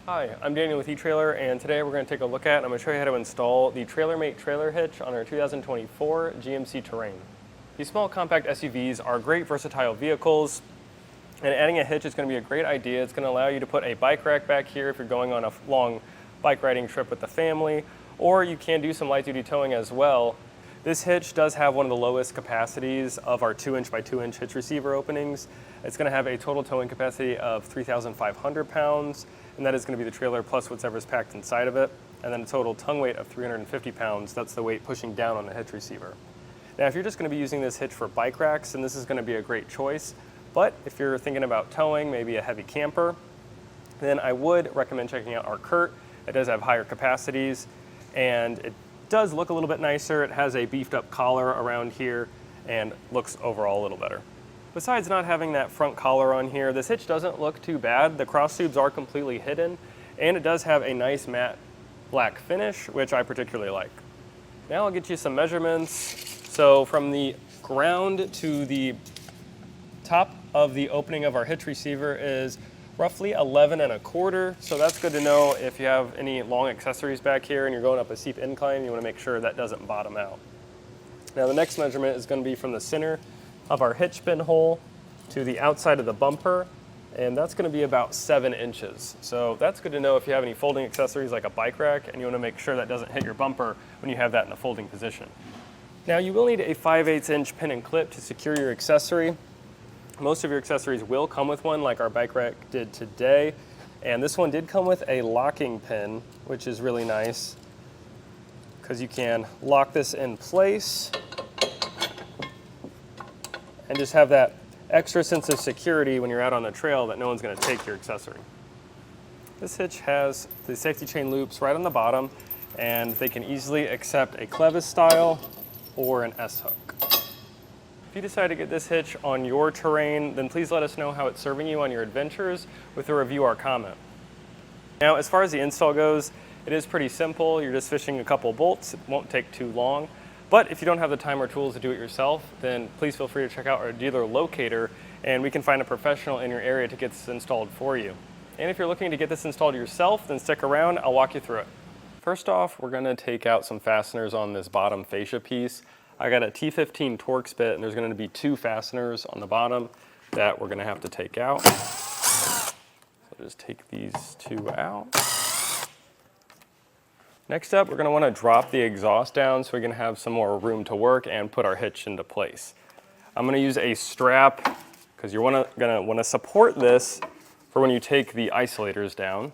Hi, I'm Daniel with eTrailer, and today we're going to take a look at, I'm going to show you how to install the Mate Trailer Hitch on our 2024 GMC Terrain. These small compact SUVs are great versatile vehicles, and adding a hitch is going to be a great idea. It's going to allow you to put a bike rack back here if you're going on a long bike riding trip with the family, or you can do some light duty towing as well. This hitch does have one of the lowest capacities of our 2" by 2" hitch receiver openings. It's going to have a total towing capacity of 3,500 pounds, and that is going to be the trailer plus whatever's packed inside of it, and then a total tongue weight of 350 pounds. That's the weight pushing down on the hitch receiver. Now, if you're just going to be using this hitch for bike racks, then this is going to be a great choice. But if you're thinking about towing, maybe a heavy camper, then I would recommend checking out our Curt. It does have higher capacities, and it does look a little bit nicer. It has a beefed up collar around here and looks overall a little better. Besides not having that front collar on here, this hitch doesn't look too bad. The cross tubes are completely hidden, and it does have a nice matte black finish, which I particularly like. Now I'll get you some measurements. So from the ground to the top of the opening of our hitch receiver is roughly 11 1/4. So that's good to know if you have any long accessories back here and you're going up a steep incline, you want to make sure that doesn't bottom out. Now the next measurement is going to be from the center of our hitch pin hole to the outside of the bumper, and that's going to be about 7 inches. So that's good to know if you have any folding accessories like a bike rack and you want to make sure that doesn't hit your bumper when you have that in a folding position. Now you will need a 5/8 inch pin and clip to secure your accessory. Most of your accessories will come with one, like our bike rack did today, and this one did come with a locking pin, which is really nice because you can lock this in place and just have that extra sense of security when you're out on the trail that no one's going to take your accessory. This hitch has the safety chain loops right on the bottom, and they can easily accept a clevis style or an S-hook. If you decide to get this hitch on your Terrain, then please let us know how it's serving you on your adventures with a review or comment. Now, as far as the install goes, it is pretty simple. You're just fishing a couple bolts. It won't take too long. But if you don't have the time or tools to do it yourself, then please feel free to check out our dealer locator, and we can find a professional in your area to get this installed for you. And if you're looking to get this installed yourself, then stick around, I'll walk you through it. First off, we're going to take out some fasteners on this bottom fascia piece. I got a T15 Torx bit, and there's going to be 2 fasteners on the bottom that we're going to have to take out. So just take these 2 out. Next up, we're going to want to drop the exhaust down so we can have some more room to work and put our hitch into place. I'm going to use a strap because you're going to want to support this for when you take the isolators down.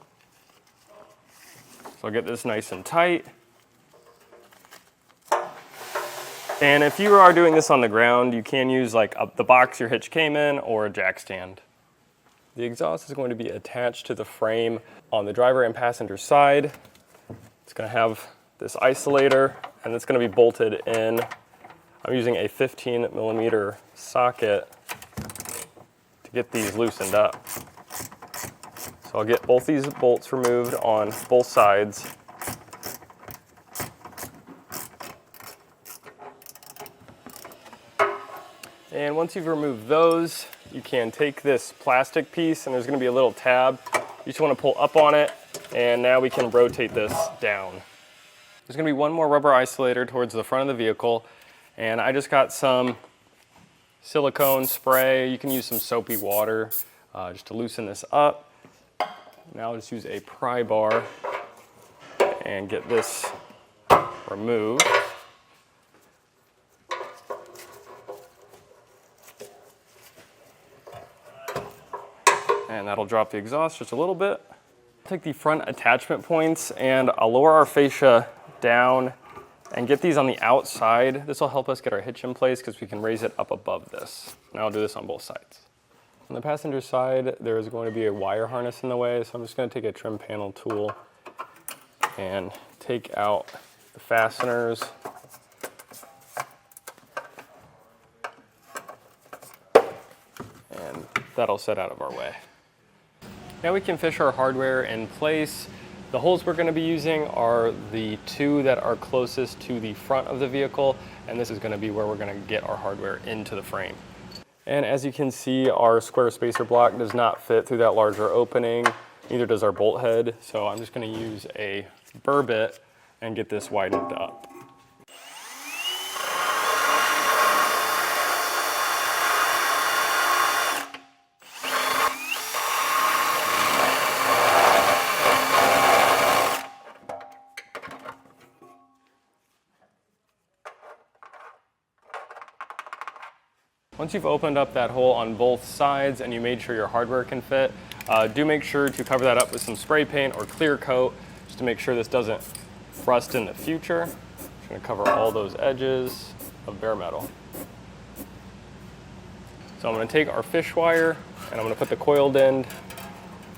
So I'll get this nice and tight. And if you are doing this on the ground, you can use like the box your hitch came in or a jack stand. The exhaust is going to be attached to the frame on the driver and passenger side. It's going to have this isolator, and it's going to be bolted in. I'm using a 15mm socket to get these loosened up. So I'll get both these bolts removed on both sides. And once you've removed those, you can take this plastic piece, and there's going to be a little tab. You just want to pull up on it, and now we can rotate this down. There's going to be one more rubber isolator towards the front of the vehicle, and I just got some silicone spray. You can use some soapy water just to loosen this up. Now I'll just use a pry bar and get this removed. And that'll drop the exhaust just a little bit. Take the front attachment points and I'll lower our fascia down and get these on the outside. This will help us get our hitch in place because we can raise it up above this. And I'll do this on both sides. On the passenger side, there is going to be a wire harness in the way, so I'm just going to take a trim panel tool and take out the fasteners. And that'll set out of our way. Now we can fish our hardware in place. The holes we're going to be using are the 2 that are closest to the front of the vehicle, and this is going to be where we're going to get our hardware into the frame. And as you can see, our square spacer block does not fit through that larger opening. neither does our bolt head, so I'm just going to use a burr bit and get this widened up. Once you've opened up that hole on both sides and you made sure your hardware can fit, do make sure to cover that up with some spray paint or clear coat just to make sure this doesn't rust in the future. Just going to cover all those edges of bare metal. So I'm going to take our fish wire and I'm going to put the coiled end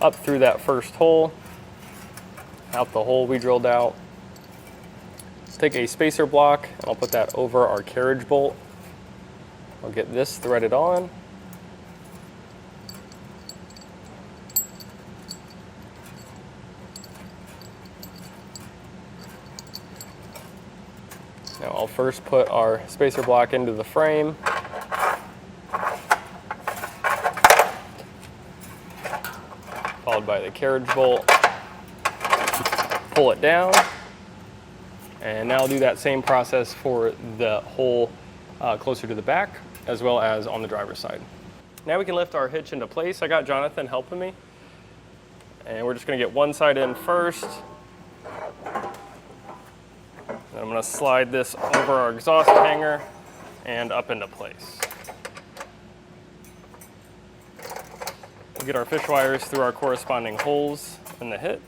up through that first hole, out the hole we drilled out. Take a spacer block and I'll put that over our carriage bolt. I'll get this threaded on. Now I'll first put our spacer block into the frame. Followed by the carriage bolt. Pull it down. And now I'll do that same process for the hole closer to the back, as well as on the driver's side. Now we can lift our hitch into place. I got Jonathan helping me. And we're just going to get one side in first. And I'm going to slide this over our exhaust hanger and up into place. We'll get our fish wires through our corresponding holes in the hitch.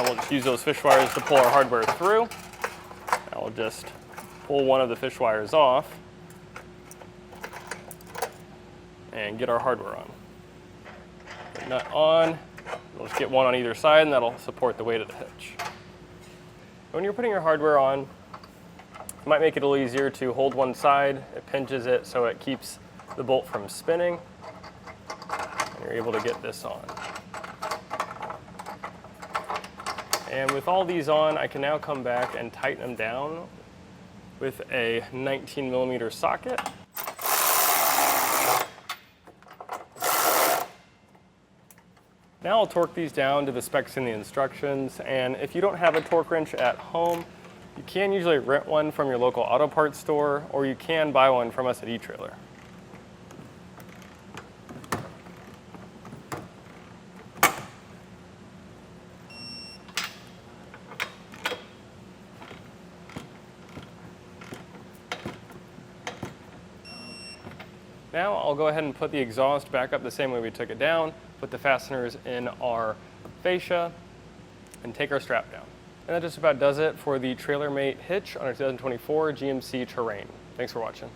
We'll just use those fish wires to pull our hardware through. Now we'll just pull one of the fish wires off and get our hardware on. Put the nut on, we'll just get one on either side and that'll support the weight of the hitch. When you're putting your hardware on, it might make it a little easier to hold one side. It pinches it so it keeps the bolt from spinning. And you're able to get this on. And with all these on, I can now come back and tighten them down with a 19mm socket. Now I'll torque these down to the specs in the instructions, and if you don't have a torque wrench at home, you can usually rent one from your local auto parts store, or you can buy one from us at eTrailer. Now I'll go ahead and put the exhaust back up the same way we took it down, put the fasteners in our fascia, and take our strap down. And that just about does it for the Trailer Mate Hitch on our 2024 GMC Terrain. Thanks for watching.